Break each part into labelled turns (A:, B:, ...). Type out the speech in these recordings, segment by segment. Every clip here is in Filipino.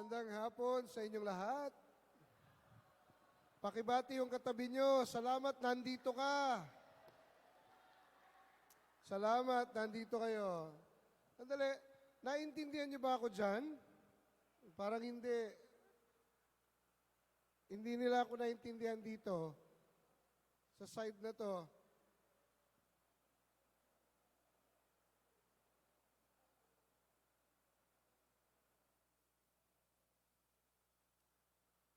A: Magandang hapon sa inyong lahat. Pakibati yung katabi nyo. Salamat, nandito ka. Salamat, nandito kayo. Sandali, naintindihan nyo ba ako dyan? Parang hindi. Hindi nila ako naintindihan dito. Sa side na to.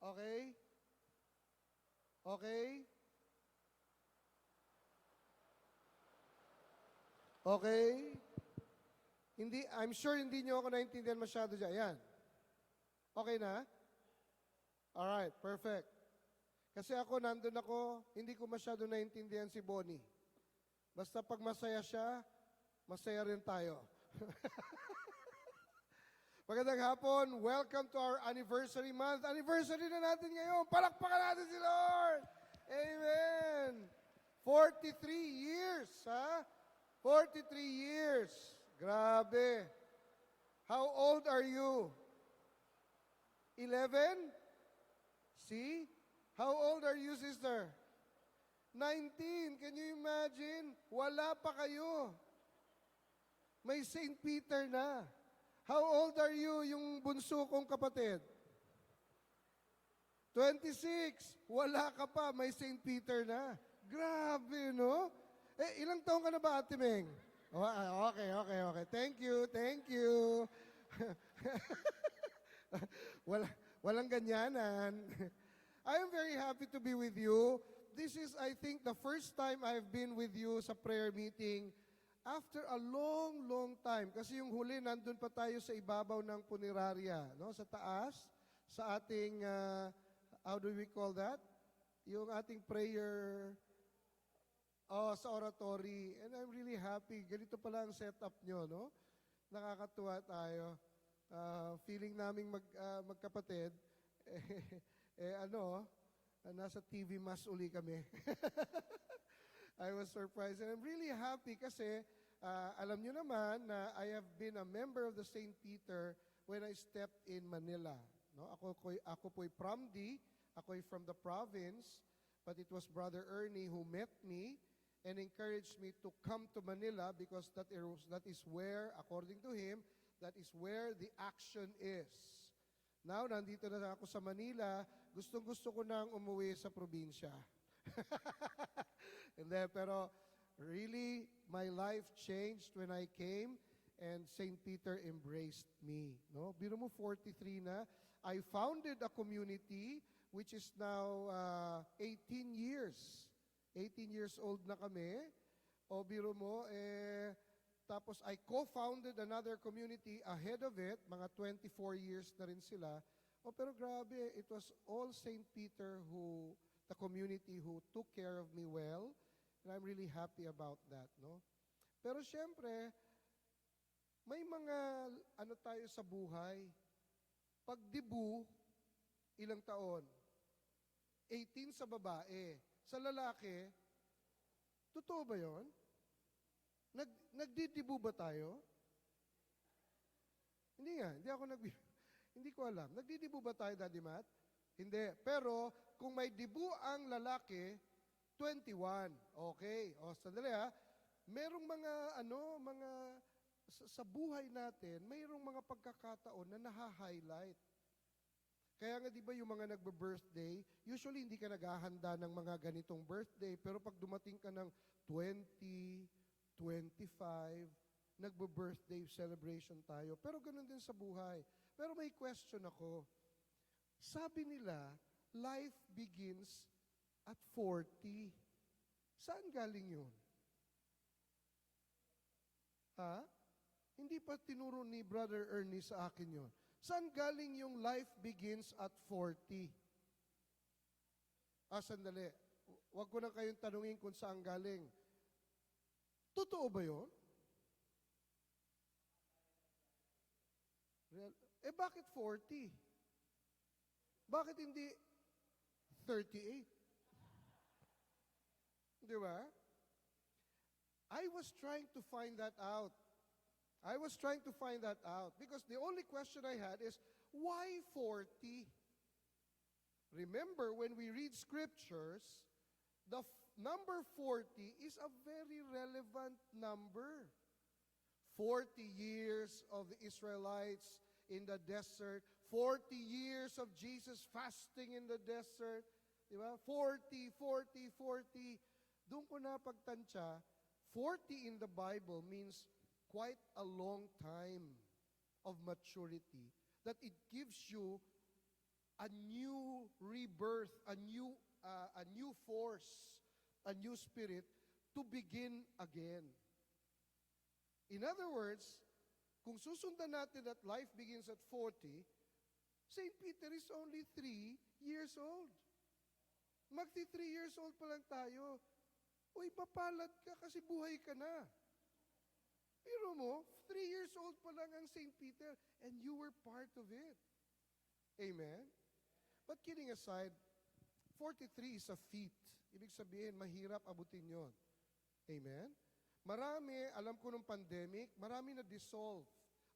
A: Okay? Okay? Okay? Hindi, I'm sure hindi nyo ako naintindihan masyado dyan. Yan. Okay na? Alright, perfect. Kasi ako, nandun ako, hindi ko masyado naintindihan si Bonnie. Basta pag masaya siya, masaya rin tayo. Magandang hapon. Welcome to our anniversary month. Anniversary na natin ngayon. Palakpakan natin si Lord. Amen. 43 years, ha? 43 years. Grabe. How old are you? 11? See? How old are you, sister? 19. Can you imagine? Wala pa kayo. May St. Peter na. How old are you, yung bunso kong kapatid? 26. Wala ka pa, may St. Peter na. Grabe, no? Eh, ilang taon ka na ba, Ate Meng? Oh, okay. Thank you. Walang ganyanan. I am very happy to be with you. This is, I think, the first time I've been with you sa prayer meeting after a long time. Kasi yung huli, nandun pa tayo sa ibabaw ng punerarya, no? Sa taas, sa ating, how do we call that? Yung ating prayer, sa oratory. And I'm really happy. Ganito pala ang setup nyo, no? Nakakatuwa tayo. Feeling naming magkapatid, nasa TV mas uli kami. I was surprised. And I'm really happy kasi alam nyo naman na I have been a member of the St. Peter when I stepped in Manila. No? Ako po'y from ako'y from the province, but it was Brother Ernie who met me and encouraged me to come to Manila because that is where, according to him, that is where the action is. Now, nandito na ako sa Manila, gustong-gusto ko nang umuwi sa probinsya. Hindi, pero really, my life changed when I came and St. Peter embraced me. No? Biro mo, 43 na. I founded a community which is now 18 years. 18 years old na kami. O biro mo, tapos I co-founded another community ahead of it, mga 24 years na rin sila. O pero grabe, it was all St. Peter the community who took care of me well. And I'm really happy about that, no? Pero syempre, may mga tayo sa buhay. Pag debu, ilang taon? 18 sa babae. Sa lalaki, totoo ba yon? Nagdidibu ba tayo? Hindi ako hindi ko alam. Nagdidibu ba tayo, Daddy Matt? Hindi. Pero, kung may dibu ang lalaki, 21. Okay. O, sandali ha. Merong sa buhay natin, mayroong mga pagkakataon na naha-highlight. Kaya nga di ba yung mga nagbe-birthday, usually hindi ka naghahanda ng mga ganitong birthday, pero pag dumating ka ng 20, 25, nagbe-birthday celebration tayo. Pero ganun din sa buhay. Pero may question ako. Sabi nila, life begins at 40. Saan galing yun? Ha? Hindi pa tinuro ni Brother Ernie sa akin yun. Saan galing yung life begins at 40? Sandali. Huwag ko na kayong tanungin kung saan galing. Totoo ba yun? Bakit 40? Bakit hindi 38? Di ba? I was trying to find that out. I was trying to find that out because the only question I had is, why 40? Remember, when we read scriptures, the number 40 is a very relevant number. 40 years of the Israelites in the desert, 40 years of Jesus fasting in the desert, di ba? 40, 40, 40. Doon ko napagtansya, 40 in the Bible means quite a long time of maturity, that it gives you a new rebirth, a new force, a new spirit to begin again. In other words, kung susundan natin that life begins at 40, St. Peter is only 3 years old. Magti 3 years old pa lang tayo. Uy, mapalad ka kasi buhay ka na. Pero mo, 3 years old pa lang ang St. Peter and you were part of it. Amen? But kidding aside, 43 is a feat. Ibig sabihin, mahirap abutin yon. Amen? Marami, alam ko nung pandemic, marami na dissolve.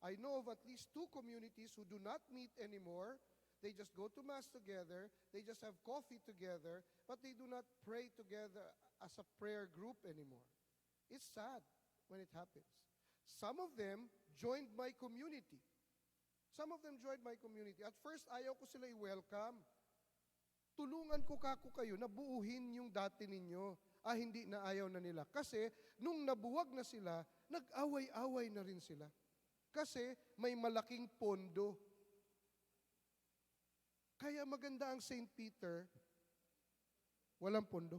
A: I know of at least 2 communities who do not meet anymore. They just go to Mass together, they just have coffee together, but they do not pray together as a prayer group anymore. It's sad when it happens. Some of them joined my community. Some of them joined my community. At first, ayaw ko sila i-welcome. Tulungan ko kako kayo na buuhin yung dati ninyo. Hindi na ayaw na nila. Kasi, nung nabuwag na sila, nag-away-away na rin sila. Kasi, may malaking pondo. Kaya maganda ang St. Peter, walang pondo.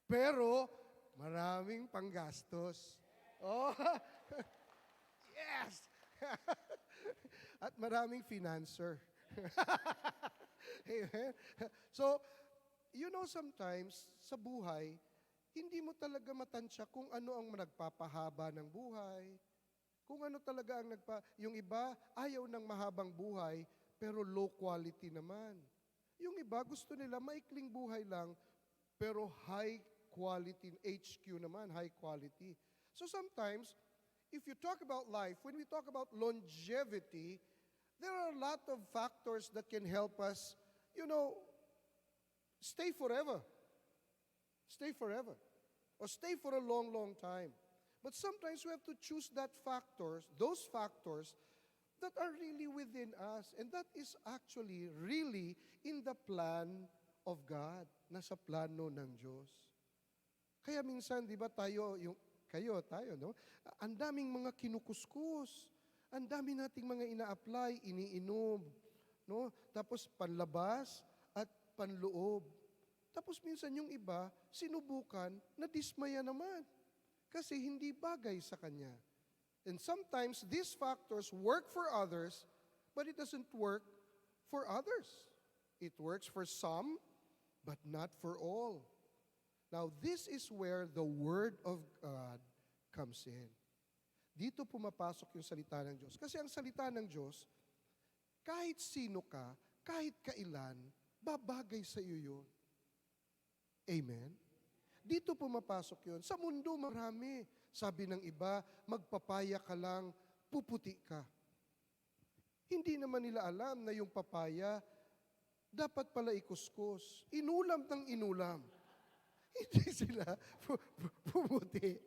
A: Pero, maraming panggastos. Oh, yes! At maraming financer. Amen? So, you know, sometimes, sa buhay, hindi mo talaga matansya kung ano ang nagpapahaba ng buhay. Kung ano talaga ang yung iba, ayaw ng mahabang buhay, pero low quality naman. Yung iba, gusto nila maikling buhay lang, pero high quality, HQ naman, high quality. So sometimes, if you talk about life, when we talk about longevity, there are a lot of factors that can help us, stay forever. Stay forever. Or stay for a long, long time. But sometimes we have to choose those factors that are really within us. And that is actually really in the plan of God. Nasa plano ng Diyos. Kaya minsan, di ba tayo, no? Ang daming mga kinukuskus. Ang dami nating mga ina-apply, iniinom. No? Tapos panlabas at panloob. Tapos minsan yung iba, sinubukan, nadismaya naman. Kasi hindi bagay sa kanya. And sometimes these factors work for others, but it doesn't work for others. It works for some, but not for all. Now, this is where the Word of God comes in. Dito pumapasok yung salita ng Diyos. Kasi ang salita ng Diyos, kahit sino ka, kahit kailan, babagay sa iyo yun. Amen? Dito pumapasok yun. Sa mundo marami. Sabi ng iba, magpapaya ka lang, puputi ka. Hindi naman nila alam na yung papaya, dapat pala ikuskus. Inulam ng inulam. Hindi sila pumuti.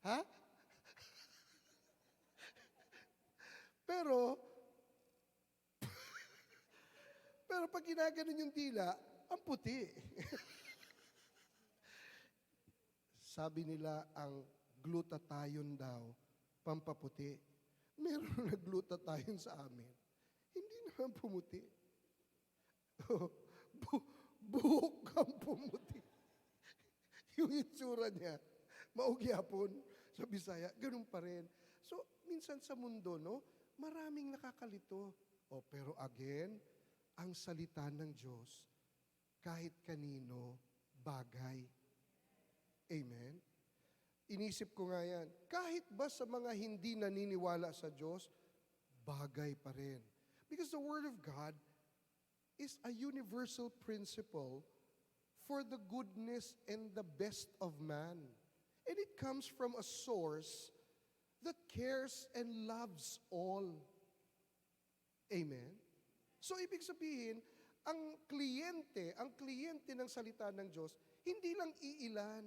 A: Ha? Pero pag ginaganon yung dila, ang puti. Sabi nila, ang glutathione daw, pampaputi. Meron na glutathione sa amin. Hindi naman pumuti. Buhok kang pumuti. Yung itsura niya, maugyapon sa Bisaya, ganun pa rin. So, minsan sa mundo, no, maraming nakakalito. Pero again, ang salita ng Diyos, kahit kanino, bagay. Amen? Inisip ko nga yan, kahit ba sa mga hindi naniniwala sa Diyos, bagay pa rin. Because the Word of God is a universal principle for the goodness and the best of man. And it comes from a source that cares and loves all. Amen? So ibig sabihin, ang kliyente ng salita ng Diyos, hindi lang iilan.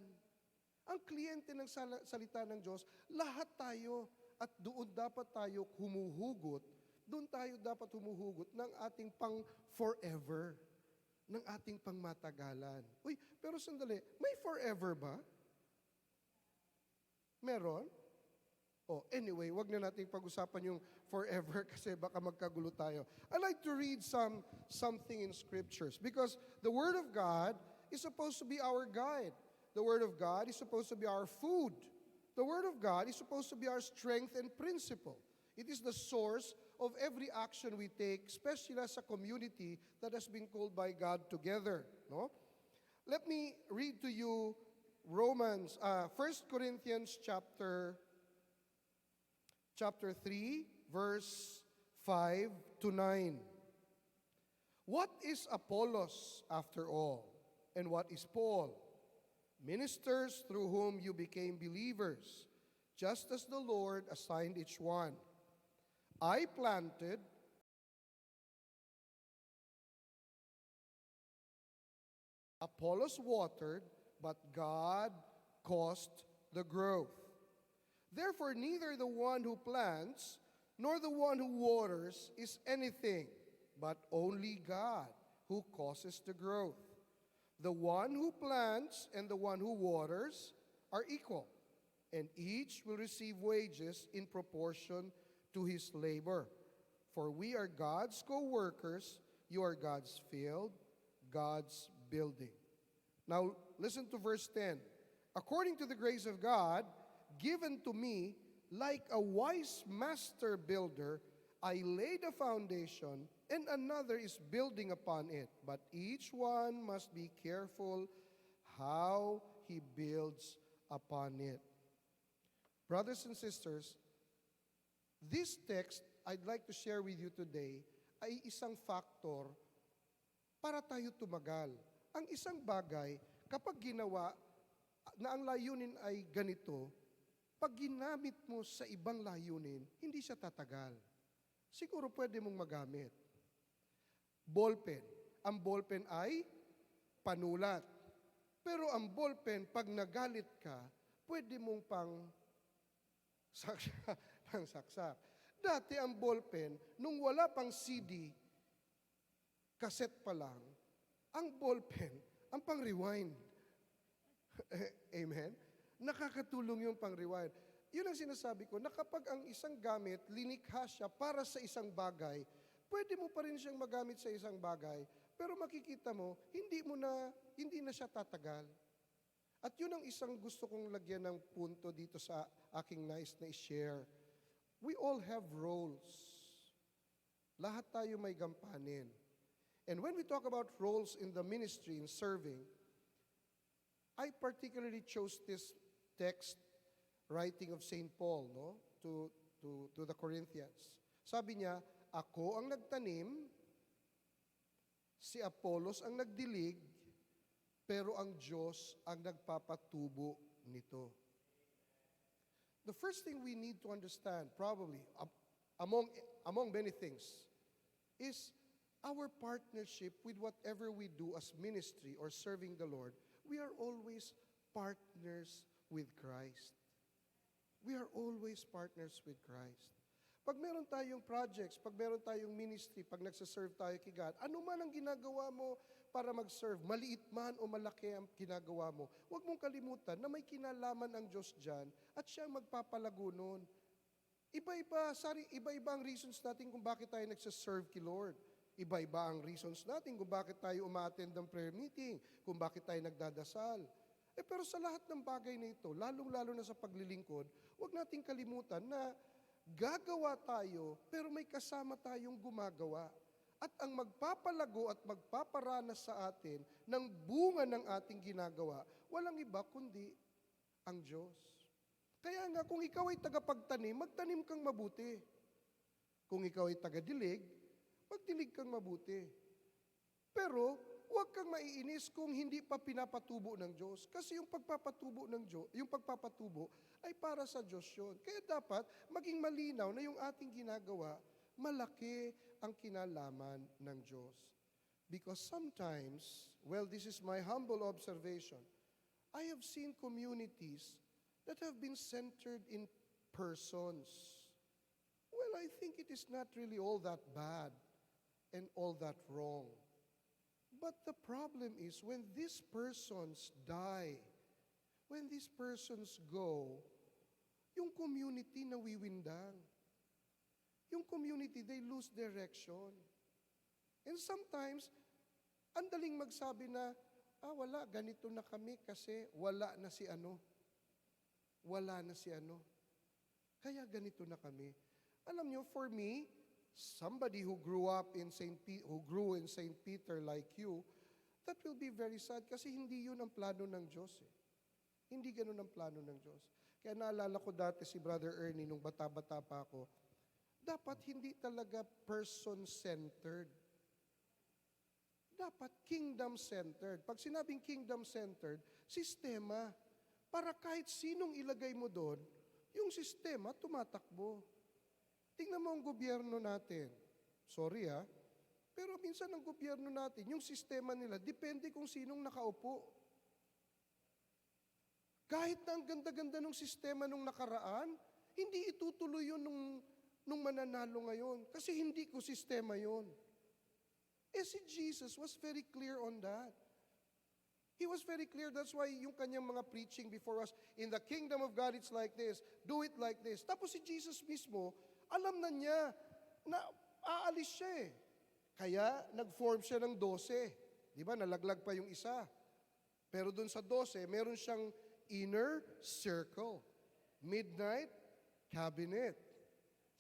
A: Ang kliyente ng salita ng Diyos, lahat tayo. At doon dapat tayo humuhugot, doon tayo dapat humuhugot ng ating pang forever, ng ating pang matagalan. Uy, pero sandali, may forever ba? Meron? Oh, anyway, wag na nating pag-usapan yung forever kasi baka magkagulo tayo. I like to read something in scriptures because the Word of God is supposed to be our guide. The Word of God is supposed to be our food. The Word of God is supposed to be our strength and principle. It is the source of every action we take, especially as a community that has been called by God together. No? Let me read to you Romans, 1 Corinthians chapter 3, verse 5 to 9. What is Apollos after all? And what is Paul? Ministers through whom you became believers, just as the Lord assigned each one. I planted, Apollos watered, but God caused the growth. Therefore, neither the one who plants nor the one who waters is anything, but only God who causes the growth. The one who plants and the one who waters are equal, and each will receive wages in proportion to his labor. For we are God's co-workers, you are God's field, God's building. Now, listen to verse 10. According to the grace of God, given to me, like a wise master builder, I laid a foundation, and another is building upon it. But each one must be careful how he builds upon it. Brothers and sisters, this text I'd like to share with you today ay isang factor para tayo tumagal. Ang isang bagay, kapag ginawa na ang layunin ay ganito, pag ginamit mo sa ibang layunin, hindi siya tatagal. Siguro pwede mong magamit. Ballpen. Ang ballpen ay panulat. Pero ang ballpen, pag nagalit ka, pwede mong pang saksak. Dati ang ballpen, nung wala pang CD, cassette pa lang, ang ballpen, ang pang-rewind. Amen? Nakakatulong yung pang-rewind. Yun ang sinasabi ko, na kapag ang isang gamit, linikha siya para sa isang bagay, pwede mo pa rin siyang magamit sa isang bagay, pero makikita mo, hindi na siya tatagal. At yun ang isang gusto kong lagyan ng punto dito sa aking nais na i-share. We all have roles. Lahat tayo may gampanin. And when we talk about roles in the ministry, in serving, I particularly chose this text writing of St. Paul, no, to the Corinthians. Sabi niya, ako ang nagtanim, si Apollos ang nagdilig, pero ang Diyos ang nagpapatubo nito. The first thing we need to understand, probably, among many things, is our partnership with whatever we do as ministry or serving the Lord. We are always partners with Christ. We are always partners with Christ. Pag meron tayong projects, pag meron tayong ministry, pag nagsaserve tayo kay God, ano man ang ginagawa mo para mag-serve, maliit man o malaki ang ginagawa mo, huwag mong kalimutan na may kinalaman ang Diyos dyan at siya ang magpapalago nun. Iba-iba ang reasons natin kung bakit tayo nagsaserve kay Lord. Iba-iba ang reasons natin kung bakit tayo uma-attend ng prayer meeting, kung bakit tayo nagdadasal. Pero sa lahat ng bagay na ito, lalong-lalo na sa paglilingkod, huwag nating kalimutan na gagawa tayo, pero may kasama tayong gumagawa. At ang magpapalago at magpaparanas sa atin ng bunga ng ating ginagawa, walang iba kundi ang Diyos. Kaya nga, kung ikaw ay tagapagtanim, magtanim kang mabuti. Kung ikaw ay tagadilig, magdilig kang mabuti. Pero, huwag kang maiinis kung hindi pa pinapatubo ng Diyos. Kasi yung pagpapatubo ng Diyos, yung pagpapatubo ay para sa Diyos yun. Kaya dapat maging malinaw na yung ating ginagawa, malaki ang kinalaman ng Diyos. Because sometimes, well, this is my humble observation, I have seen communities that have been centered in persons. Well, I think it is not really all that bad and all that wrong. But the problem is when these persons die, when these persons go, yung community nawiwindang. Yung community, they lose direction. And sometimes, ang daling magsabi na, wala, ganito na kami kasi wala na si ano. Wala na si ano. Kaya ganito na kami. Alam nyo, for me, somebody who grew in St. Peter like you, that will be very sad kasi hindi yun ang plano ng Diyos. Hindi ganun ang plano ng Diyos. Kaya naalala ko dati si Brother Ernie nung bata-bata pa ako, dapat hindi talaga person-centered. Dapat kingdom-centered. Pag sinabing kingdom-centered, sistema. Para kahit sinong ilagay mo doon, yung sistema tumatakbo. Tingnan mo ang gobyerno natin. Sorry pero minsan ang gobyerno natin, yung sistema nila, depende kung sinong nakaupo. Kahit na ang ganda-ganda ng sistema nung nakaraan, hindi itutuloy yun nung mananalo ngayon. Kasi hindi ko sistema yun. Si Jesus was very clear on that. He was very clear. That's why yung kanyang mga preaching before us, in the kingdom of God, it's like this. Do it like this. Tapos si Jesus mismo, alam na niya na aalis siya Kaya nag-form siya ng 12. Di ba? Nalaglag pa yung isa. Pero dun sa 12, meron siyang inner circle. Midnight cabinet.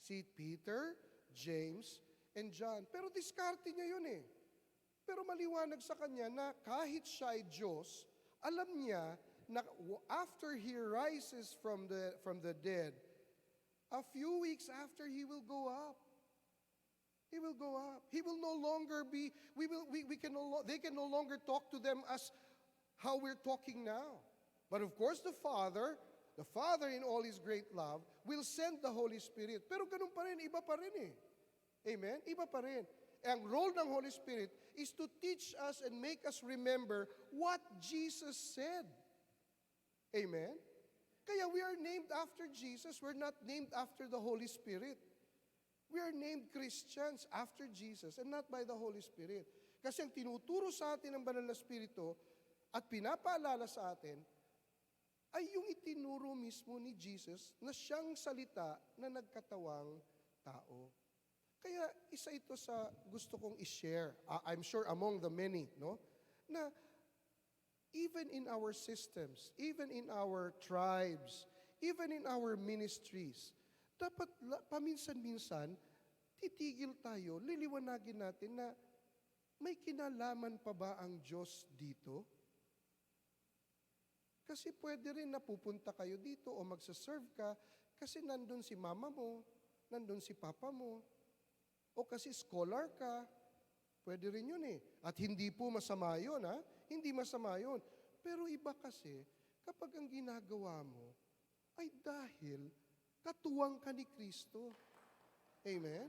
A: Si Peter, James, and John. Pero diskarte niya yun Pero maliwanag sa kanya na kahit siya ay Diyos, alam niya na after He rises from the dead, a few weeks after He will go up. He will go up. He will no longer be, they can no longer talk to them as how we're talking now. But of course the Father in all His great love, will send the Holy Spirit. Pero ganun pa rin, iba pa rin Amen? Iba pa rin. Ang role ng Holy Spirit is to teach us and make us remember what Jesus said. Amen? Kaya we are named after Jesus. We're not named after the Holy Spirit. We are named Christians after Jesus and not by the Holy Spirit. Kasi ang tinuturo sa atin ng Banal na Espiritu at pinapaalala sa atin ay yung itinuro mismo ni Jesus na siyang salita na nagkatawang tao. Kaya isa ito sa gusto kong i-share. I'm sure among the many, no? Na even in our systems, even in our tribes, even in our ministries, dapat paminsan-minsan, titigil tayo, liliwanagin natin na may kinalaman pa ba ang Diyos dito? Kasi pwede rin na pupunta kayo dito o magsaserve ka kasi nandun si mama mo, nandun si papa mo, o kasi scholar ka, pwede rin yun At hindi po masama yun, Hindi masama yun. Pero iba kasi, kapag ang ginagawa mo ay dahil katuwang ka ni Kristo. Amen?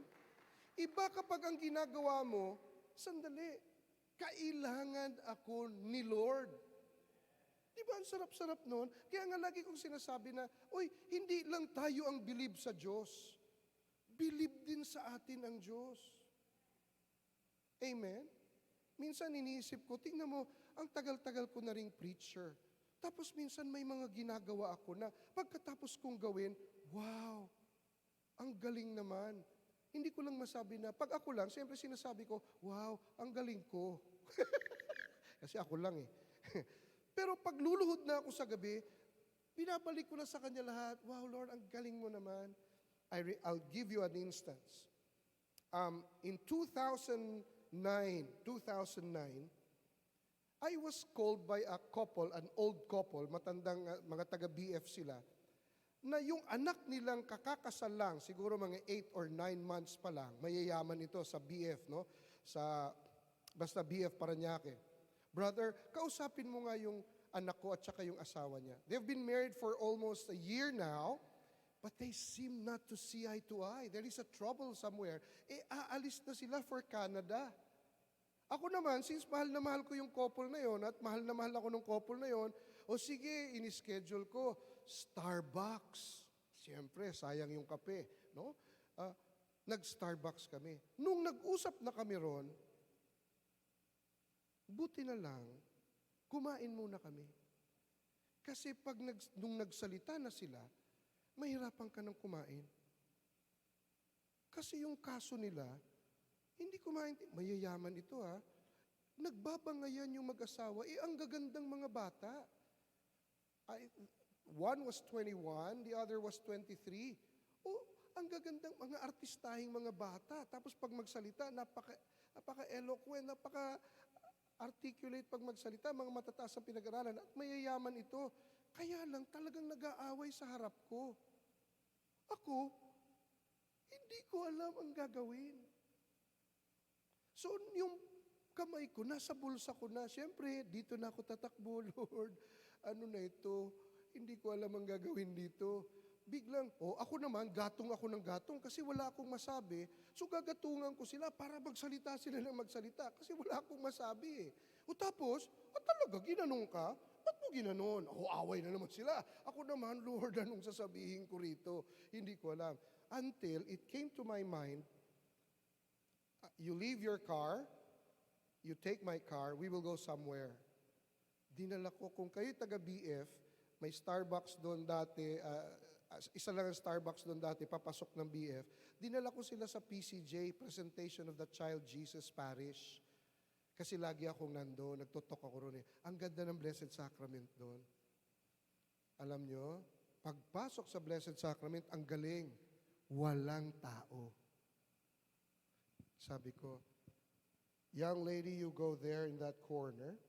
A: Iba kapag ang ginagawa mo, sandali, kailangan ako ni Lord. Di ba ang sarap-sarap nun? Kaya nga lagi kong sinasabi na, hindi lang tayo ang believe sa Diyos. Believe din sa atin ang Diyos. Amen? Minsan iniisip ko, tingnan mo, ang tagal-tagal ko na ring preacher. Tapos minsan may mga ginagawa ako na pagkatapos kong gawin, wow, ang galing naman. Hindi ko lang masabi na, pag ako lang, siyempre sinasabi ko, wow, ang galing ko. Kasi ako lang Pero pag luluhod na ako sa gabi, binabalik ko na sa Kanya lahat, wow Lord, ang galing mo naman. I'll give you an instance. In 2009, I was called by a couple, an old couple, matandang mga taga-BF sila, na yung anak nilang kakakasal lang, siguro mga 8 or 9 months pa lang, mayayaman ito sa BF, no? Basta BF Parañaque. Brother, kausapin mo nga yung anak ko at saka yung asawa niya. They've been married for almost a year now, but they seem not to see eye to eye. There is a trouble somewhere. Aalis na sila for Canada. Ako naman, since mahal na mahal ko yung couple na yon at mahal na mahal ako ng couple na yon, o sige, in-schedule ko, Starbucks. Siyempre, sayang yung kape. No? Nag-Starbucks kami. Nung nag-usap na kami ron, buti na lang, kumain muna kami. Kasi nung nagsalita na sila, mahirapan ka ng kumain. Kasi yung kaso nila, hindi kumain, mayayaman ito ha. Nagbabangayan yung mag-asawa, ang gagandang mga bata. One was 21, the other was 23. Ang gagandang mga artistahing mga bata. Tapos pag magsalita, napaka-eloquent, napaka-articulate pag magsalita, mga matataas ang pinag-aralan. At mayayaman ito. Kaya lang talagang nag-aaway sa harap ko. Ako, hindi ko alam ang gagawin. So, yung kamay ko, nasa bulsa ko na. Siyempre, dito na ako tatakbo, Lord. Ano na ito? Hindi ko alam ang gagawin dito. Biglang, ako naman, gatong ako ng gatong kasi wala akong masabi. So, gagatungan ko sila para magsalita sila ng magsalita kasi wala akong masabi eh. Tapos, talaga, ginanong ka? Ba't mo ginanon? Away na naman sila. Ako naman, Lord, anong sasabihin ko rito? Hindi ko alam. Until it came to my mind, you leave your car, you take my car, we will go somewhere. Dinala ko, kung kayo taga-BF, may Starbucks doon dati, isa lang ang Starbucks doon dati, papasok ng BF, dinala ko sila sa PCJ, Presentation of the Child Jesus Parish. Kasi lagi akong nandoon, nagtutok ako roon eh. Ang ganda ng Blessed Sacrament doon. Alam nyo, pagpasok sa Blessed Sacrament, ang galing, walang tao. Sabi ko, young lady, you go there in that corner.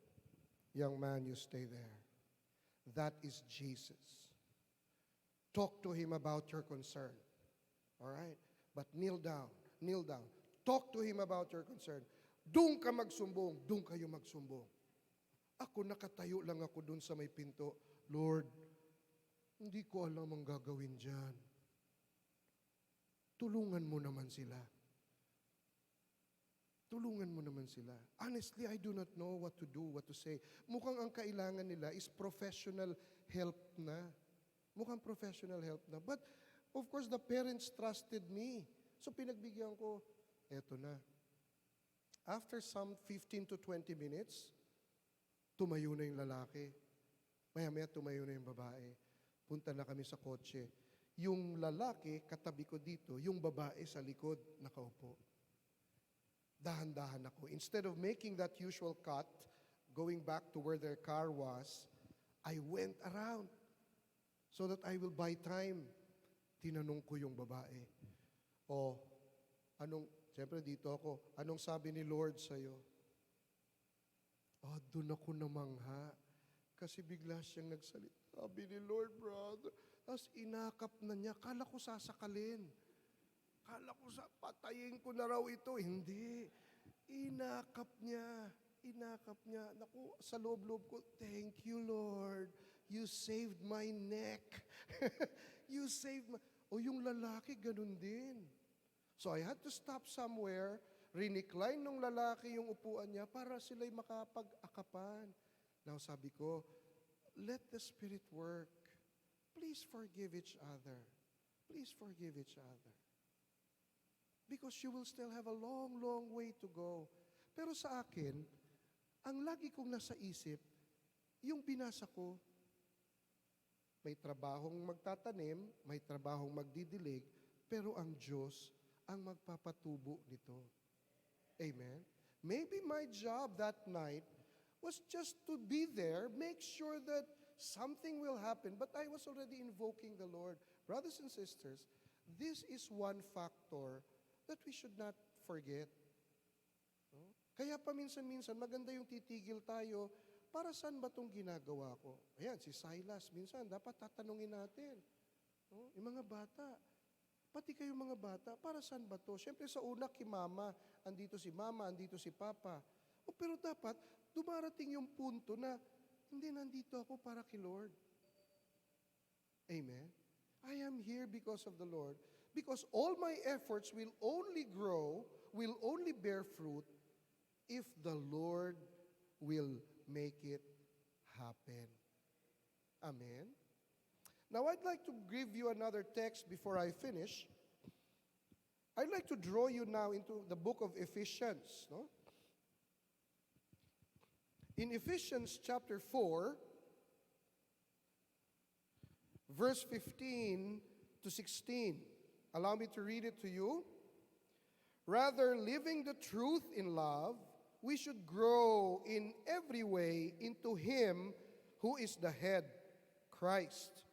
A: Young man, you stay there. That is Jesus. Talk to him about your concern. All right? But kneel down. Kneel down. Talk to him about your concern. Doon ka magsumbong. Doon kayo magsumbong. Ako, nakatayo lang ako doon sa may pinto. Lord, hindi ko alam ang gagawin dyan. Tulungan mo naman sila. Tulungan mo naman sila. Honestly, I do not know what to do, what to say. Mukhang ang kailangan nila is professional help na. Mukhang professional help na. But, of course, the parents trusted me. So, pinagbigyan ko, eto na. After some 15 to 20 minutes, tumayo na yung lalaki. Maya-maya tumayo na yung babae. Punta na kami sa kotse. Yung lalaki, katabi ko dito. Yung babae sa likod, nakaupo. Dahan-dahan ako. Instead of making that usual cut, going back to where their car was, I went around so that I will buy time. Tinanong ko yung babae, siyempre dito ako, anong sabi ni Lord sa'yo? Doon ako namangha. Kasi bigla siyang nagsalita. Sabi ni Lord, brother. Tapos inakap na niya. Kala ko sasakalin. Kala ko patayin ko na raw ito. Hindi. Inakap niya. Inakap niya. Naku, sa loob-loob ko, thank you, Lord. You saved my neck. You saved my... yung lalaki, ganun din. So I had to stop somewhere, rinicline nung lalaki yung upuan niya para sila'y makapag-akapan. Now sabi ko, let the Spirit work. Please forgive each other. Please forgive each other. Because you will still have a long, long way to go. Pero sa akin, ang lagi kong nasa isip, yung binasa ko, may trabahong magtatanim, may trabahong magdidilig, pero ang Diyos ang magpapatubo nito. Amen? Maybe my job that night was just to be there, make sure that something will happen, but I was already invoking the Lord. Brothers and sisters, this is one factor that we should not forget. No? Kaya paminsan-minsan, maganda yung titigil tayo, para saan ba itong ginagawa ko? Ayan, si Silas, minsan, dapat tatanungin natin. No? Yung mga bata, pati kayong mga bata, para saan ba to? Siyempre sa una, kay mama, andito si mama, andito si papa. Pero dapat, dumarating yung punto na, hindi, nandito ako para kay Lord. Amen? I am here because of the Lord. Because all my efforts will only grow, will only bear fruit, if the Lord will make it happen. Amen? Now, I'd like to give you another text before I finish. I'd like to draw you now into the book of Ephesians. No? In Ephesians chapter 4, verse 15 to 16, allow me to read it to you. Rather, living the truth in love, we should grow in every way into Him who is the head, Christ,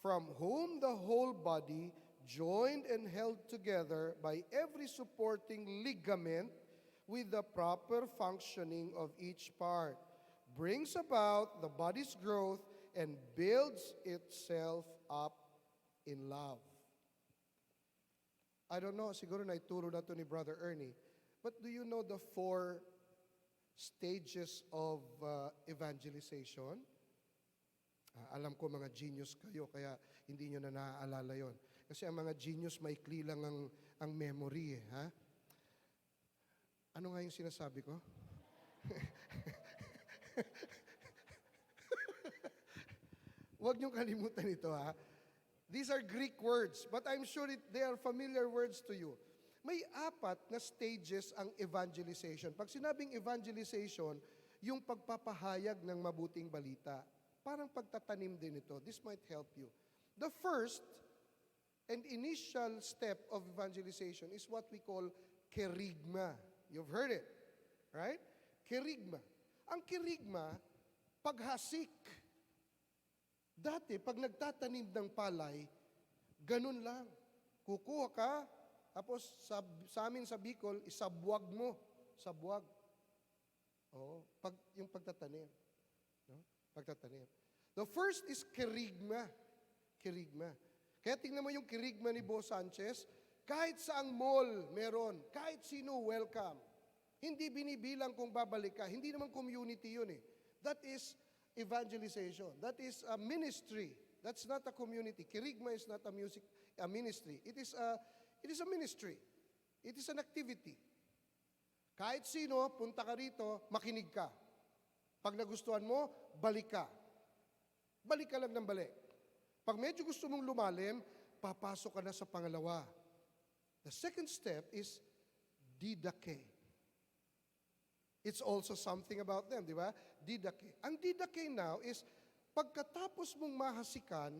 A: from whom the whole body, joined and held together by every supporting ligament with the proper functioning of each part, brings about the body's growth and builds itself up in love. I don't know, siguro naituro na to ni Brother Ernie, but do you know the 4 stages of evangelization? Alam ko mga genius kayo, kaya hindi nyo na naaalala yon. Kasi ang mga genius, maikli lang ang memory. Ha? Ano nga yung sinasabi ko? Huwag niyong kalimutan ito, ha? These are Greek words, but I'm sure they are familiar words to you. May 4 na stages ang evangelization. Pag sinabing evangelization, yung pagpapahayag ng mabuting balita. Parang pagtatanim din ito. This might help you. The first and initial step of evangelization is what we call kerygma. You've heard it, right? Kerygma. Ang kerygma, paghasik. Dati, pag nagtatanim ng palay, ganun lang. Kukuha ka, tapos sa amin sa Bicol, isabwag mo. Sabwag. Oo, yung pagtatanim. No? Pagtatanim. The first is kerygma. Kerygma. Kaya tingnan mo yung kerygma ni Bo Sanchez, kahit saang mall meron, kahit sino welcome. Hindi binibilang kung babalik ka. Hindi naman community yun eh. That is evangelization. That is a ministry. That's not a community. Kerygma is not a ministry. It is a ministry. It is an activity. Kahit sino, punta ka rito, makinig ka. Pag nagustuhan mo, balik ka. Balik ka lang ng balik. Pag medyo gusto mong lumalim, papasok ka na sa pangalawa. The second step is didake. It's also something about them, di ba? Didake. Ang didake now is, pagkatapos mong mahasikan,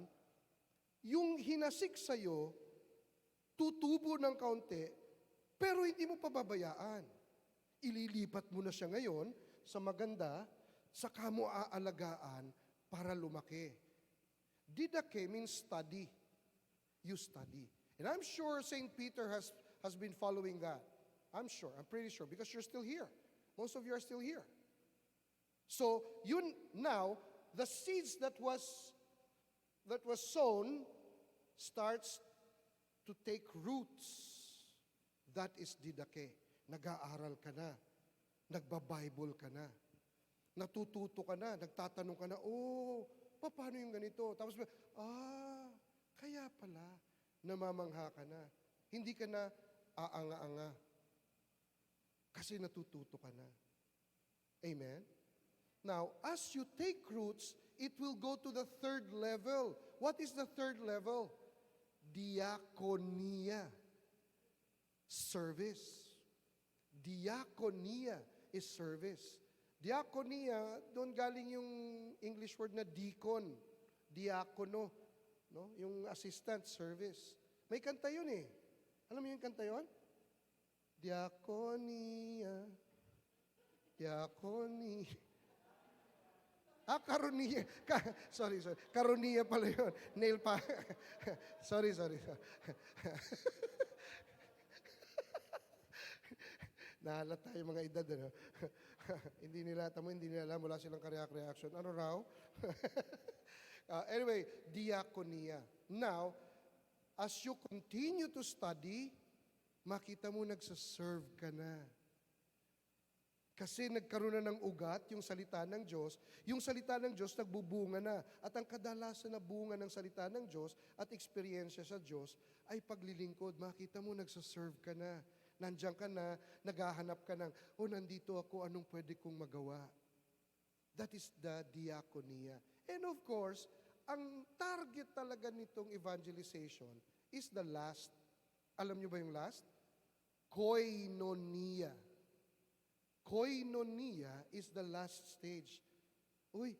A: yung hinasik sa'yo, tutubo ng kaunti, pero hindi mo pababayaan. Ililipat mo na siya ngayon sa maganda, saka mo aalagaan para lumaki. Didake means study. You study. And I'm sure St. Peter has been following that. I'm sure, I'm pretty sure, because you're still here. Most of you are still here. So, now, the seeds that was sown starts to take roots. That is didake. Nag-aaral ka na. Nagba-Bible ka na. Natututo ka na. Nagtatanong ka na, paano yung ganito? Tapos, kaya pala, namamangha ka na. Hindi ka na aanga-anga. Kasi natututo ka na. Amen? Now, as you take roots, it will go to the third level. What is the third level? Diakonia. Service. Diakonia is service. Diakonia, doon galing yung English word na deacon. Diakono. No? Yung assistant service. May kanta yun eh. Alam mo yung kanta yun? Diakonia. Diakonia. Karonia. Sorry. Karonia pala yun. Nail pa. sorry. Nahalata yung mga edad. Ano? hindi nila alam, wala silang reaction. Ano raw? Anyway, diakonia. Now, as you continue to study, makita mo nagsaserve ka na. Kasi nagkaroon na ng ugat yung salita ng Diyos. Yung salita ng Diyos nagbubunga na. At ang kadalasan na bunga ng salita ng Diyos at eksperyensya sa Diyos ay paglilingkod. Makita mo, nagsaserve ka na. Nandiyan ka na, naghahanap ka ng, nandito ako, anong pwede kong magawa? That is the diakonia. And of course, ang target talaga nitong evangelization is the last. Alam niyo ba yung last? Koinonia. Koinonia is the last stage. Uy,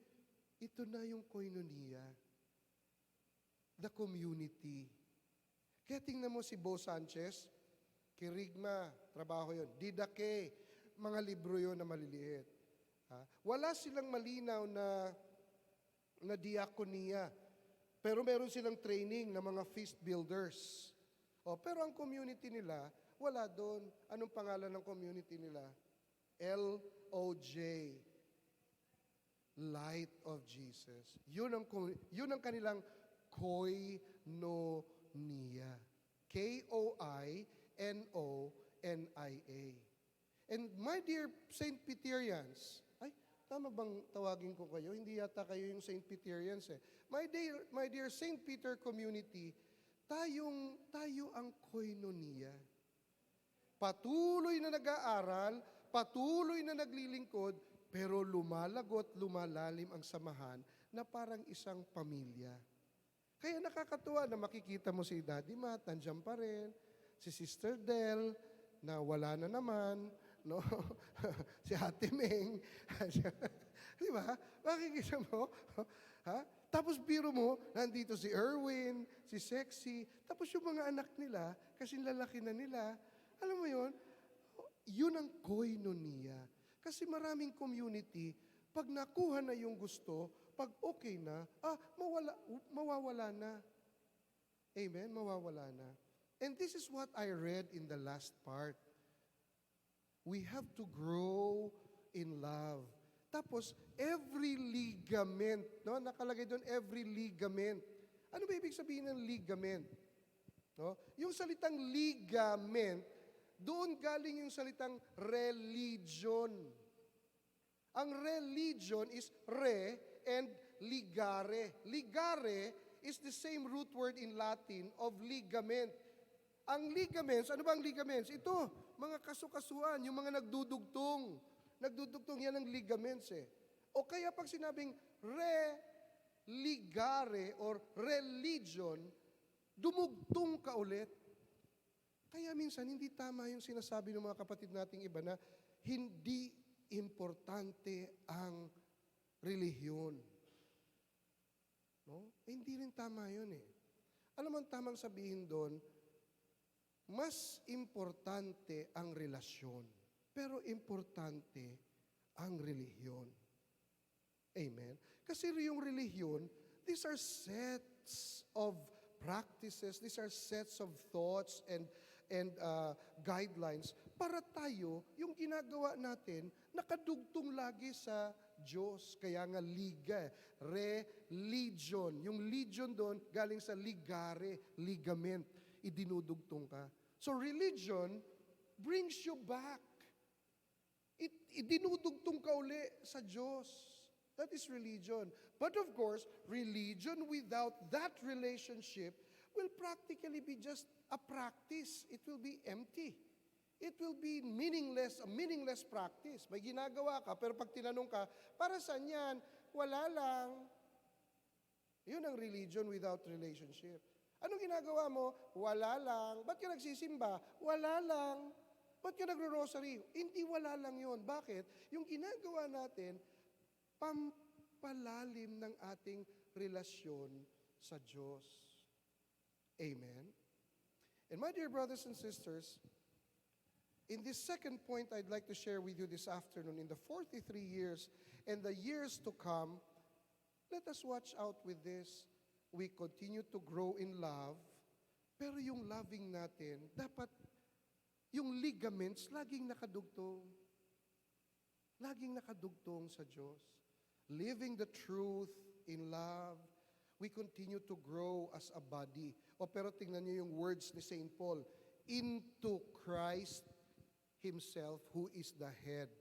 A: ito na yung koinonia. The community. Kaya tingnan mo si Bo Sanchez, kirigma, trabaho yon. Didake, mga libro yon na maliliit. Wala silang malinaw na diakonia. Pero meron silang training ng mga feast builders. Pero ang community nila, wala doon. Anong pangalan ng community nila? LOJ, Light of Jesus. Yun ang kanilang koinonia. Koinonia. And my dear Saint Peterians, tama bang tawagin ko kayo? Hindi yata kayo yung Saint Peterians eh. My dear Saint Peter community, tayo ang koinonia. Patuloy na nag-aaral, patuloy na naglilingkod, pero lumalagot, lumalalim ang samahan na parang isang pamilya. Kaya nakakatuwa na makikita mo si Daddy Matt, nandiyan pa rin, si Sister Del, na wala na naman, no? Si Ate Meng, di ba? Makikita mo, ha? Tapos biro mo, nandito si Erwin, si Sexy, tapos yung mga anak nila, kasi lalaki na nila, alam mo yun ang koinonia. Kasi maraming community, pag nakuha na yung gusto, pag okay na, mawawala na. Amen? Mawawala na. And this is what I read in the last part. We have to grow in love. Tapos, every ligament, no? Nakalagay doon, every ligament. Ano ba ibig sabihin ng ligament? No? Yung salitang ligament, doon galing yung salitang religion. Ang religion is re and ligare. Ligare is the same root word in Latin of ligament. Ang ligaments, ano ba ang ligaments? Ito, mga kasukasuan, yung mga nagdudugtong. Nagdudugtong yan ang ligaments eh. O kaya pag sinabing re-ligare or religion, dumugtong ka ulit. Kaya minsan, hindi tama yung sinasabi ng mga kapatid nating iba na hindi importante ang relihiyon. No? Hindi rin tama yun eh. Alam mo ang tamang sabihin doon, mas importante ang relasyon, pero importante ang relihiyon. Amen? Kasi yung relihiyon, these are sets of practices, these are sets of thoughts and guidelines para tayo, yung ginagawa natin, nakadugtong lagi sa Diyos. Kaya nga liga, religion. Yung legion doon, galing sa ligare, ligament. Idinudugtong ka. So religion brings you back. Idinudugtong ka uli sa Diyos. That is religion. But of course, religion without that relationship will practically be just a practice. It will be empty. It will be meaningless, a meaningless practice. May ginagawa ka, pero pag tinanong ka, para saan yan? Wala lang. Yun ang religion without relationship. Anong ginagawa mo? Wala lang. Ba't ka nagsisimba? Wala lang. Ba't ka nagro-rosary? Hindi wala lang yun. Bakit? Yung ginagawa natin, pampalalim ng ating relasyon sa Diyos. Amen? And my dear brothers and sisters, in this second point I'd like to share with you this afternoon, in the 43 years and the years to come, let us watch out with this. We continue to grow in love, pero yung loving natin, dapat yung ligaments laging nakadugtong. Laging nakadugtong sa Diyos. Living the truth in love, we continue to grow as a body. Pero tingnan niyo yung words ni St. Paul, into Christ Himself who is the head.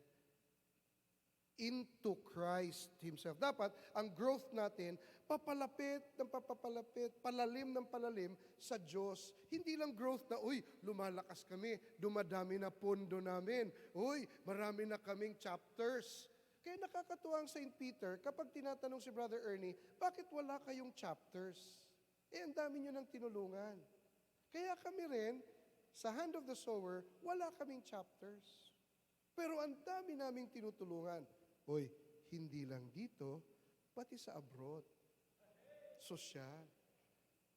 A: into Christ Himself. Dapat, ang growth natin, papalapit ng papapalapit, palalim ng palalim sa Diyos. Hindi lang growth na, uy, lumalakas kami, dumadami na pondo namin, uy, marami na kaming chapters. Kaya nakakatuwa ang St. Peter, kapag tinatanong si Brother Ernie, bakit wala kayong chapters? Ang dami nyo nang tinulungan. Kaya kami rin, sa Hand of the Sower, wala kaming chapters. Pero ang dami naming tinutulungan. Hoy, hindi lang dito, pati sa abroad. Sosyal.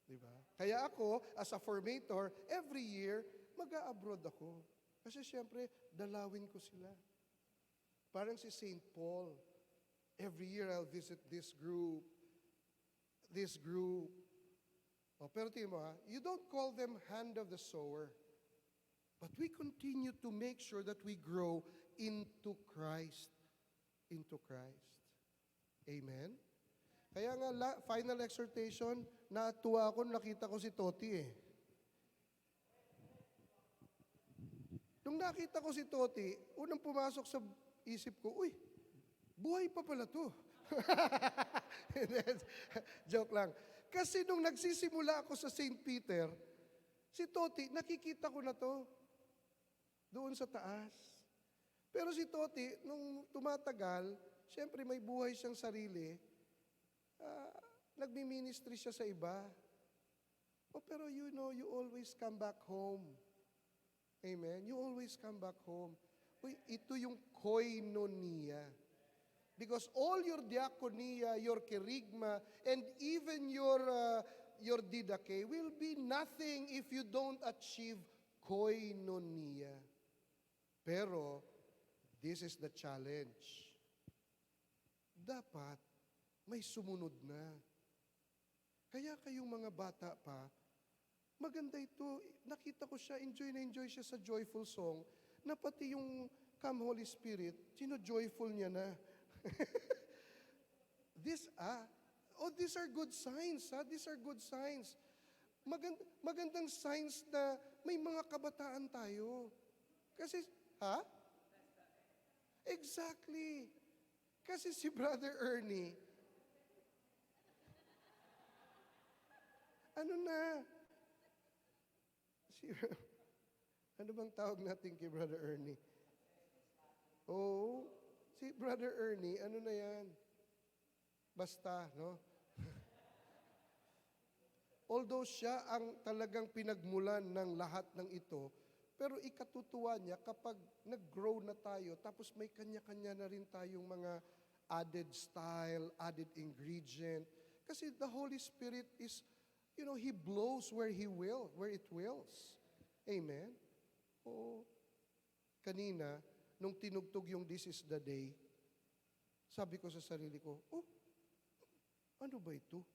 A: Diba? Kaya ako, as a formator, every year, mag-a-abroad ako. Kasi siyempre, dalawin ko sila. Parang si St. Paul. Every year, I'll visit this group. This group. Pero tingnan mo you don't call them hand of the sower. But we continue to make sure that we grow into Christ. Into Christ. Amen? Kaya nga, final exhortation, natuwa ako, nakita ko si Toti Nung nakita ko si Toti, unang pumasok sa isip ko, uy, buhay pa pala to. Joke lang. Kasi nung nagsisimula ako sa St. Peter, si Toti, nakikita ko na to. Doon sa taas. Pero si Toti, nung tumatagal, siyempre may buhay siyang sarili, nagmi-ministry siya sa iba. Pero you know, you always come back home. Amen? You always come back home. Uy, ito yung koinonia. Because all your diaconia, your kerygma, and even your didache will be nothing if you don't achieve koinonia. Pero, this is the challenge. Dapat, may sumunod na. Kaya kayong mga bata pa, maganda ito. Nakita ko siya, enjoy na enjoy siya sa joyful song, na pati yung Come Holy Spirit, sino-joyful niya na. These are good signs. These are good signs. Magandang signs na may mga kabataan tayo. Kasi, Exactly. Kasi si Brother Ernie, ano bang tawag natin kay Brother Ernie? Si Brother Ernie, ano na yan? Basta, no? Although siya ang talagang pinagmulan ng lahat ng ito, pero ikatutuwa niya kapag nag-grow na tayo, tapos may kanya-kanya na rin tayong mga added style, added ingredient. Kasi the Holy Spirit is, He blows where it wills. Amen? Kanina, nung tinugtog yung This is the Day, sabi ko sa sarili ko, ano ba ito?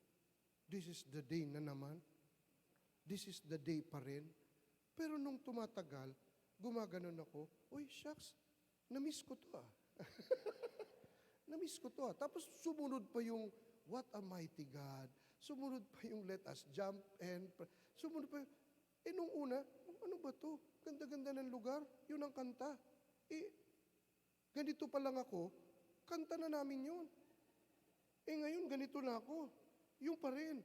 A: This is the day na naman. This is the day pa rin. Pero nung tumatagal, gumaganon ako, shucks, na-miss ko to Na-miss ko to Tapos sumunod pa yung What a Mighty God. Sumunod pa yung Let Us Jump and sumunod pa yung, nung una, ano ba to? Ganda-ganda ng lugar, yun ang kanta. Ganito pa lang ako, kanta na namin yun. Ngayon, ganito na ako. Yung pa rin.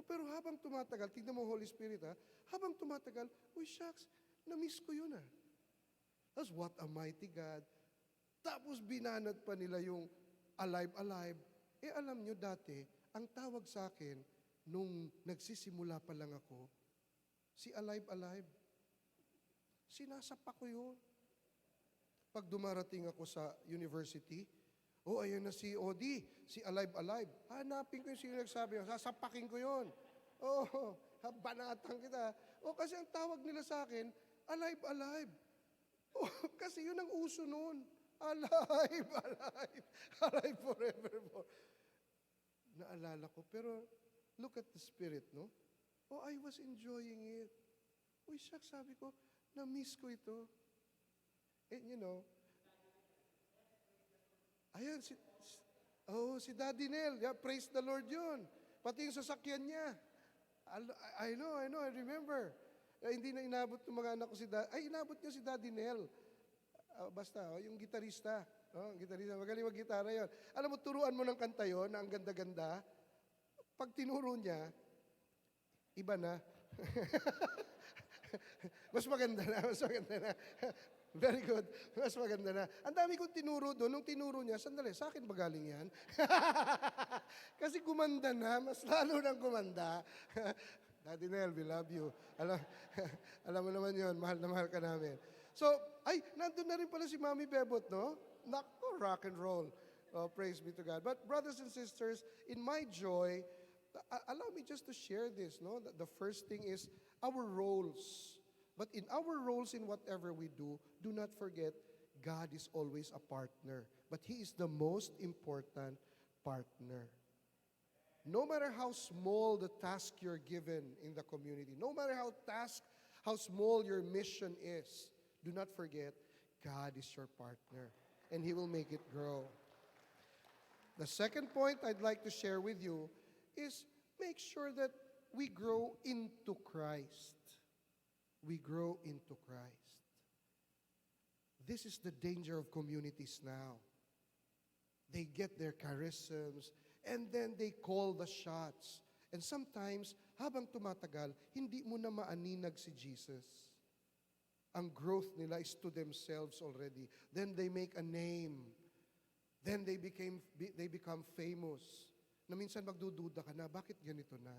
A: Pero habang tumatagal, tignan mo Holy Spirit habang tumatagal, shucks, na-miss ko yun That's what a mighty God. Tapos binanat pa nila yung alive, alive. Alam nyo dati, ang tawag sa akin, nung nagsisimula pa lang ako, si alive, alive. Sinasapak ko yun. Pag dumarating ako sa university, ayan na si Odi, si Alive Alive. Hanapin ko yung sino nagsabi, sasapakin ko yun. Banatan kita. Kasi ang tawag nila sa akin, Alive Alive. Kasi yun ang uso noon. Alive, alive, alive forevermore. Naalala ko, pero look at the Spirit, no? I was enjoying it. Shucks, sabi ko, na-miss ko ito. Ayan, si Daddy Nel. Yeah, praise the Lord yun. Pati yung sasakyan niya. I know, I remember. Hindi na inabot ng mga anak ko inabot niya si Daddy Nel. Basta, yung gitarista. Oh, gitarista, magaling mag-gitara yon. Alam mo, turuan mo ng kanta yon na ang ganda-ganda. Pag tinuro niya, iba na. Mas maganda na, mas maganda na. Very good. Mas maganda na. Ang dami kong tinuro doon. Nung tinuro niya, sandali, sa akin ba galing yan? Kasi gumanda na, mas lalo nang gumanda. Daddy Nel, we love you. Alam, alam mo naman yon, mahal na mahal ka namin. So, ay, nandun na rin pala si Mami Bebot, no? Nako, rock and roll. Oh, praise be to God. But brothers and sisters, in my joy, allow me just to share this, no? The first thing is our roles. But in our roles in whatever we do not forget God is always a partner. But He is the most important partner. No matter how small the task you're given in the community, no matter how small your mission is, do not forget God is your partner and He will make it grow. The second point I'd like to share with you is make sure that we grow into Christ. We grow into Christ. This is the danger of communities now. They get their charisms and then they call the shots. And sometimes, habang tumatagal, hindi mo na maaninag si Jesus. Ang growth nila is to themselves already. Then they make a name. Then they become famous. Na minsan magdududa ka na, bakit ganito na?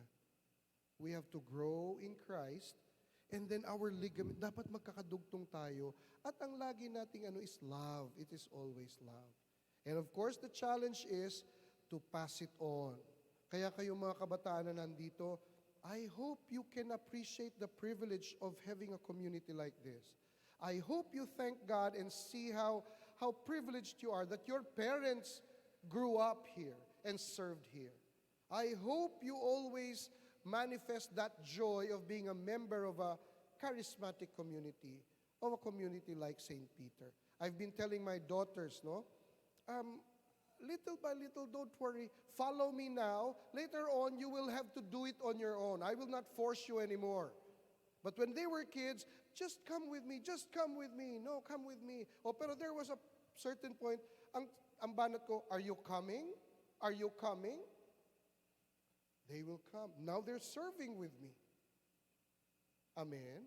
A: We have to grow in Christ. And then our ligament, dapat magkakadugtong tayo. At ang lagi nating is love. It is always love. And of course, the challenge is to pass it on. Kaya kayong mga kabataan na nandito, I hope you can appreciate the privilege of having a community like this. I hope you thank God and see how privileged you are that your parents grew up here and served here. I hope you always manifest that joy of being a member of a charismatic community, of a community like St. Peter. I've been telling my daughters, little by little, don't worry, follow me now. Later on, you will have to do it on your own. I will not force you anymore. But when they were kids, just come with me, no, come with me. Oh, pero there was a certain point, ang banat ko, are you coming? Are you coming? They will come. Now they're serving with me. Amen?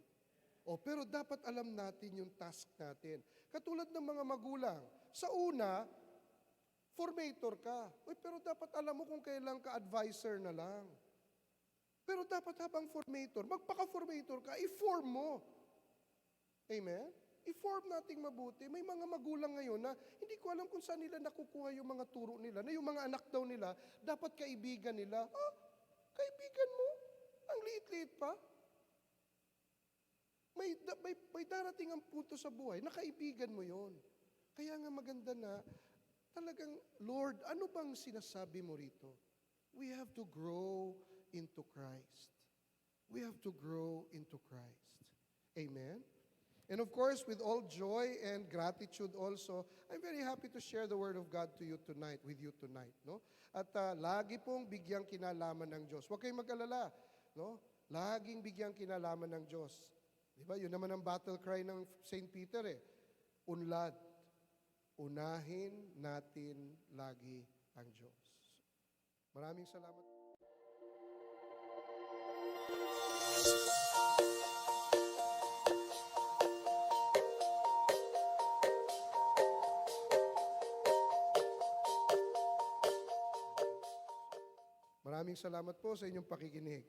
A: O, pero dapat alam natin yung task natin. Katulad ng mga magulang. Sa una, formator ka. Uy, pero dapat alam mo kung kailan ka advisor na lang. Pero dapat habang formator, magpaka-formator ka, i-form mo. Amen? I-form nating mabuti. May mga magulang ngayon na hindi ko alam kung saan nila nakukuha yung mga turo nila, na yung mga anak daw nila, dapat kaibigan nila. Kaibigan mo? Ang liit-liit pa? May darating ang punto sa buhay na kaibigan mo yon. Kaya nga maganda na, talagang, Lord, ano bang sinasabi mo rito? We have to grow into Christ. We have to grow into Christ. Amen? And of course, with all joy and gratitude also, I'm very happy to share the Word of God to you tonight, with you tonight. No? At lagi pong bigyang kinalaman ng Diyos. Huwag kayong mag-alala. No? Laging bigyang kinalaman ng Diyos. Diba? Yun naman ang battle cry ng St. Peter Unlad. Unahin natin lagi ang Diyos. Maraming salamat. Maraming salamat po sa inyong pakikinig.